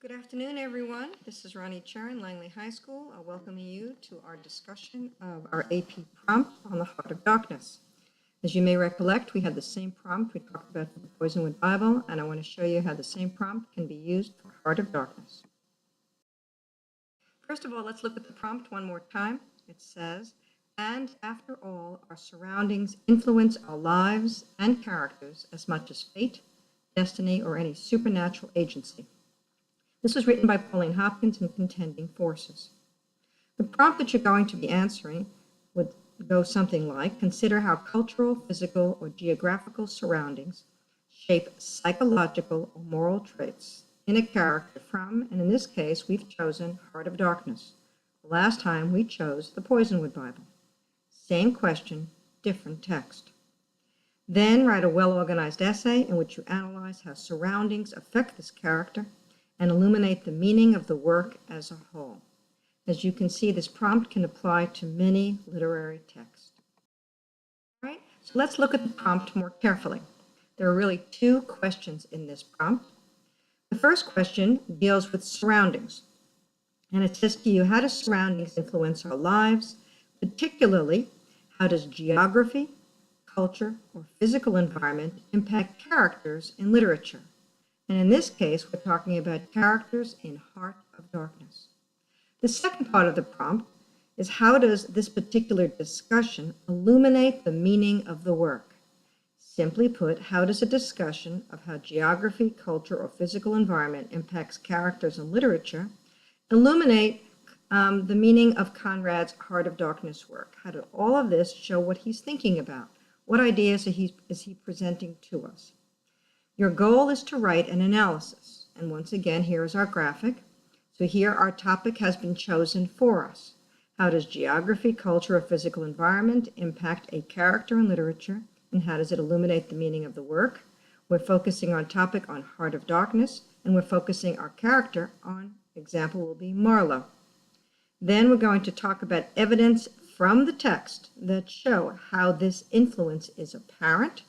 Good afternoon, everyone. This is Ronni Chern, Langley High School. I welcome you to our discussion of our AP prompt on the Heart of Darkness. As you may recollect, we had the same prompt we talked about for the Poisonwood Bible, and I want to show you how the same prompt can be used for Heart of Darkness. First of all, let's look at the prompt one more time. It says, "And after all, our surroundings influence our lives and characters as much as fate, destiny, or any supernatural agency." This was written by Pauline Hopkins in Contending Forces. The prompt that you're going to be answering would go something like, consider how cultural, physical, or geographical surroundings shape psychological or moral traits in a character from, and in this case, we've chosen Heart of Darkness. The last time we chose the Poisonwood Bible. Same question, different text. Then write a well-organized essay in which you analyze how surroundings affect this character and illuminate the meaning of the work as a whole. As you can see, this prompt can apply to many literary texts. All right, so let's look at the prompt more carefully. There are really two questions in this prompt. The first question deals with surroundings, and it says to you, how do surroundings influence our lives? Particularly, how does geography, culture, or physical environment impact characters in literature? And in this case, we're talking about characters in Heart of Darkness. The second part of the prompt is, how does this particular discussion illuminate the meaning of the work? Simply put, how does a discussion of how geography, culture, or physical environment impacts characters in literature illuminate the meaning of Conrad's Heart of Darkness work? How did all of this show what he's thinking about? What ideas is he presenting to us? Your goal is to write an analysis. And once again, here is our graphic. So here our topic has been chosen for us. How does geography, culture, or physical environment impact a character in literature? And how does it illuminate the meaning of the work? We're focusing on topic on Heart of Darkness, and we're focusing our character on, example will be Marlowe. Then we're going to talk about evidence from the text that show how this influence is apparent.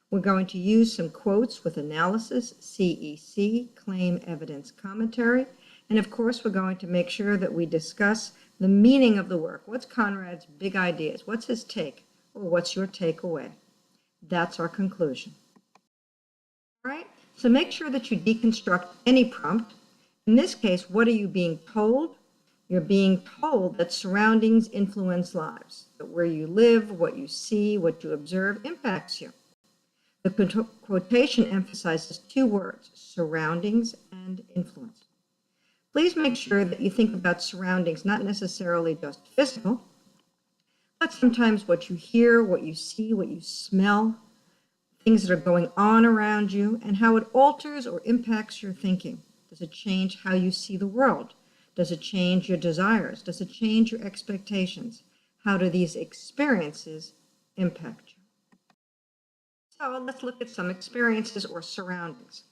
We're going to use some quotes with analysis, CEC, claim, evidence, commentary, and of course we're going to make sure that we discuss the meaning of the work. What's Conrad's big ideas? What's his take? Or what's your takeaway? That's our conclusion. All right, so make sure that you deconstruct any prompt. In this case, what are you being told? You're being told that surroundings influence lives, that where you live, what you see, what you observe impacts you. The quotation emphasizes two words, surroundings and influence. Please make sure that you think about surroundings, not necessarily just physical, but sometimes what you hear, what you see, what you smell, things that are going on around you, and how it alters or impacts your thinking. Does it change how you see the world? Does it change your desires? Does it change your expectations? How do these experiences impact you? So let's look at some experiences or surroundings.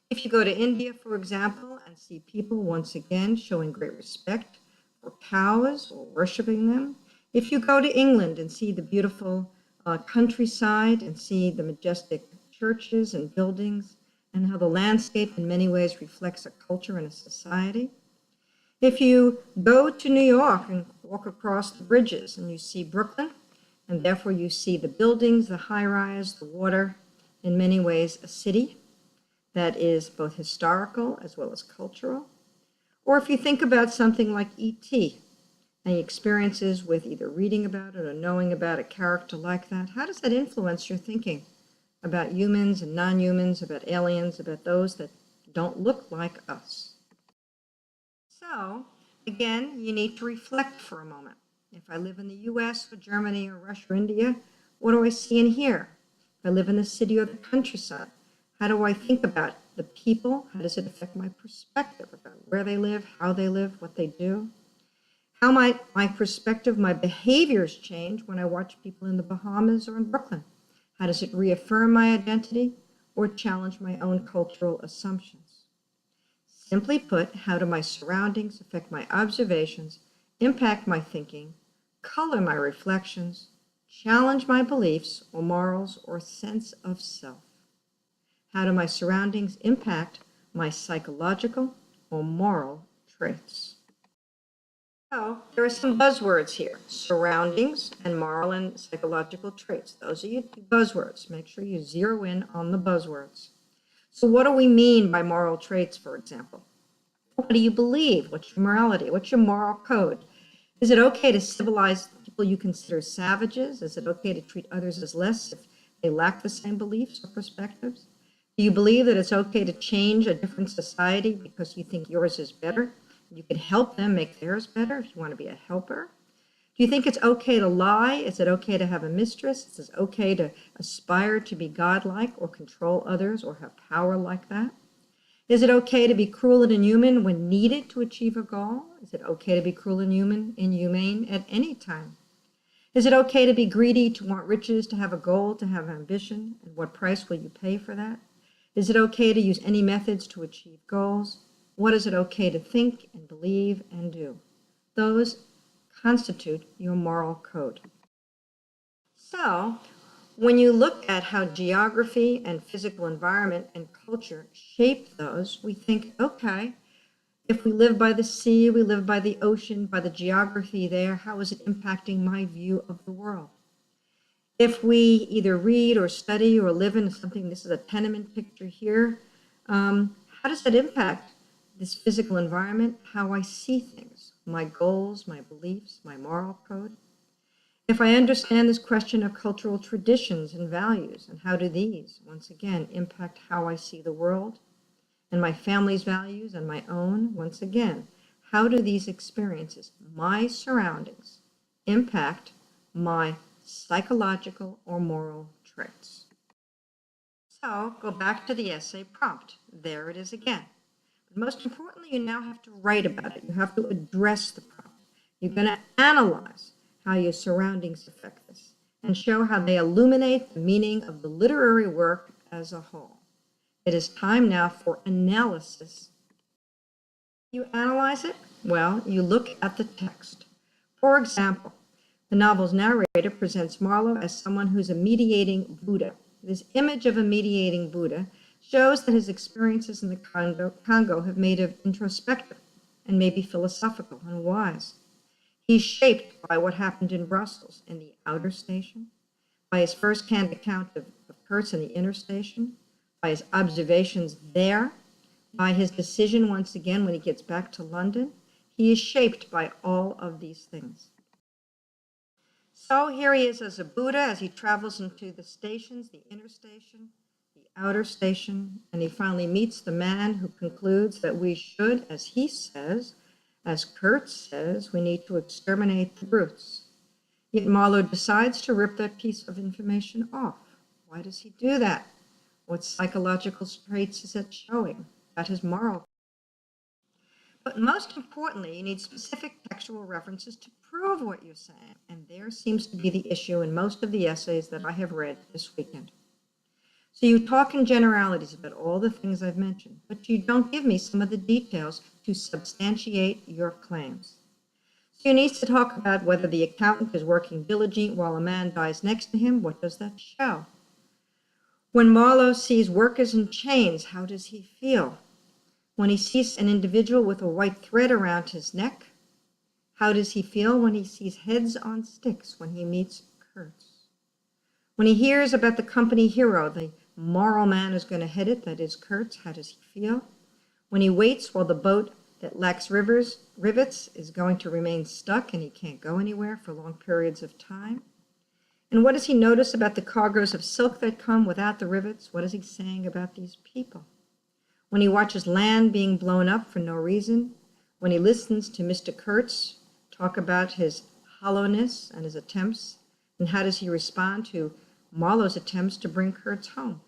If you go to India, for example, and see people once again showing great respect for cows or worshiping them. If you go to England and see the beautiful countryside and see the majestic churches and buildings and how the landscape in many ways reflects a culture and a society. If you go to New York and walk across the bridges and you see Brooklyn, and therefore you see the buildings, the high-rise, the water, in many ways a city that is both historical as well as cultural. Or if you think about something like E.T. and experiences with either reading about it or knowing about a character like that, how does that influence your thinking about humans and non-humans, about aliens, about those that don't look like us? So, again, you need to reflect for a moment. If I live in the US or Germany or Russia or India, what do I see and hear? If I live in the city or the countryside, how do I think about the people? How does it affect my perspective about where they live, how they live, what they do? How might my perspective, my behaviors change when I watch people in the Bahamas or in Brooklyn? How does it reaffirm my identity or challenge my own cultural assumptions? Simply put, how do my surroundings affect my observations, impact my thinking, color my reflections, challenge my beliefs or morals or sense of self? How do my surroundings impact my psychological, or moral traits. So there are some buzzwords here: surroundings and moral and psychological traits. Those are your two buzzwords. Make sure you zero in on the buzzwords. So what do we mean by moral traits, for example? What do you believe? What's your morality? What's your moral code? Is it okay to civilize people you consider savages? Is it okay to treat others as less if they lack the same beliefs or perspectives? Do you believe that it's okay to change a different society because you think yours is better? You can help them make theirs better if you want to be a helper. Do you think it's okay to lie? Is it okay to have a mistress? Is it okay to aspire to be godlike or control others or have power like that? Is it okay to be cruel and inhuman when needed to achieve a goal? Is it okay to be cruel and inhumane at any time? Is it okay to be greedy, to want riches, to have a goal, to have ambition? And what price will you pay for that? Is it okay to use any methods to achieve goals? What is it okay to think and believe and do? Those constitute your moral code. So, when you look at how geography and physical environment and culture shape those, we think, okay, if we live by the sea, we live by the ocean, by the geography there, how is it impacting my view of the world? If we either read or study or live in something, this is a tenement picture here, how does that impact this physical environment, how I see things, my goals, my beliefs, my moral code? If I understand this question of cultural traditions and values, and how do these, once again, impact how I see the world, and my family's values and my own, once again, how do these experiences, my surroundings, impact my psychological or moral traits? So go back to the essay prompt. There it is again. But most importantly, you now have to write about it. You have to address the prompt. You're going to analyze how your surroundings affect this and show how they illuminate the meaning of the literary work as a whole. It is time now for analysis. You analyze it? Well, you look at the text. For example, the novel's narrator presents Marlowe as someone who's a mediating Buddha. This image of a mediating Buddha shows that his experiences in the Congo have made him introspective and maybe philosophical and wise. He's shaped by what happened in Brussels in the outer station, by his first-hand account of Kurtz in the inner station, by his observations there, by his decision once again when he gets back to London. He is shaped by all of these things. So here he is as a Buddha as he travels into the stations, the inner station, the outer station, and he finally meets the man who concludes that we should, as he says, as Kurtz says, we need to exterminate the brutes. Yet Marlowe decides to rip that piece of information off. Why does he do that? What psychological traits is it showing? That is moral. But most importantly, you need specific textual references to prove what you're saying. And there seems to be the issue in most of the essays that I have read this weekend. So you talk in generalities about all the things I've mentioned, but you don't give me some of the details to substantiate your claims. So you need to talk about whether the accountant is working diligently while a man dies next to him. What does that show? When Marlowe sees workers in chains, how does he feel? When he sees an individual with a white thread around his neck, how does he feel when he sees heads on sticks when he meets Kurtz? When he hears about the company hero, the moral man is going to head it, that is Kurtz, how does he feel? When he waits while the boat that lacks rivets is going to remain stuck and he can't go anywhere for long periods of time? And what does he notice about the cargoes of silk that come without the rivets? What is he saying about these people? When he watches land being blown up for no reason, when he listens to Mr. Kurtz talk about his hollowness and his attempts, and how does he respond to Marlowe's attempts to bring Kurtz home?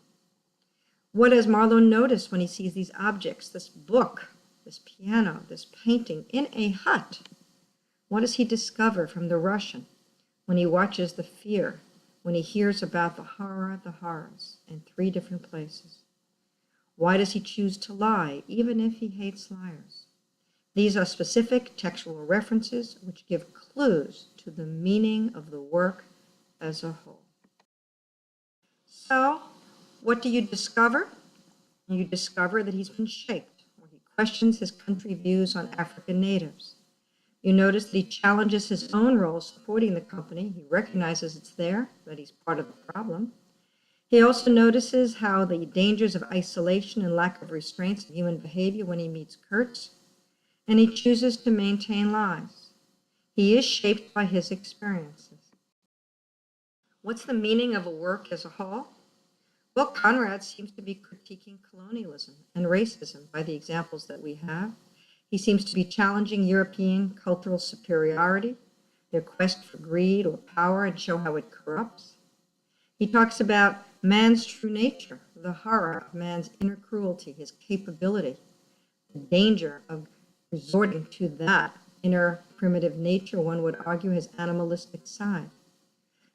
What does Marlowe notice when he sees these objects, this book, this piano, this painting in a hut? What does he discover from the Russian when he watches the fear, when he hears about the horror, the horrors in 3 different places? Why does he choose to lie, even if he hates liars? These are specific textual references which give clues to the meaning of the work as a whole. So, what do you discover? You discover that he's been shaped, or he questions his country views on African natives. You notice that he challenges his own role supporting the company. He recognizes it's there, that he's part of the problem. He also notices how the dangers of isolation and lack of restraints in human behavior when he meets Kurtz, and he chooses to maintain lies. He is shaped by his experiences. What's the meaning of a work as a whole? Well, Conrad seems to be critiquing colonialism and racism by the examples that we have. He seems to be challenging European cultural superiority, their quest for greed or power, and show how it corrupts. He talks about man's true nature, the horror of man's inner cruelty, his capability, the danger of resorting to that inner primitive nature, one would argue, his animalistic side.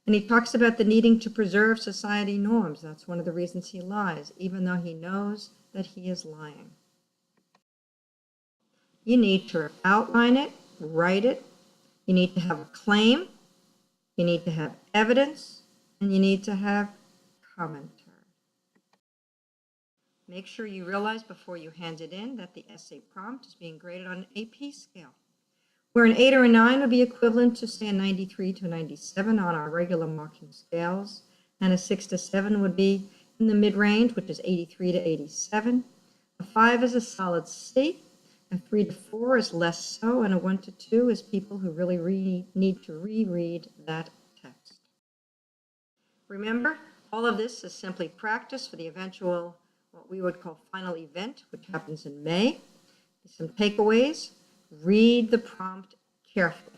And he talks about the needing to preserve society norms. That's one of the reasons he lies, even though he knows that he is lying. You need to outline it, write it. You need to have a claim. You need to have evidence. And you need to have commentary. Make sure you realize before you hand it in that the essay prompt is being graded on an AP scale, where an 8 or a 9 would be equivalent to, say, a 93 to a 97 on our regular marking scales, and a 6 to 7 would be in the mid-range, which is 83 to 87. A 5 is a solid C, a 3 to 4 is less so, and a 1 to 2 is people who really need to reread that text. Remember, all of this is simply practice for the eventual, what we would call final event, which happens in May. Some takeaways. Read the prompt carefully.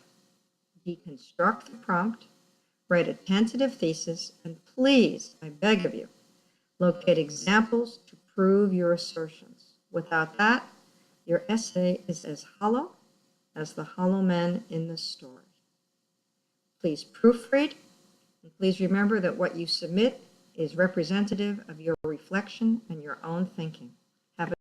Deconstruct the prompt. Write a tentative thesis. And please, I beg of you, locate examples to prove your assertions. Without that, your essay is as hollow as the hollow men in the story. Please proofread. And please remember that what you submit is representative of your reflection and your own thinking.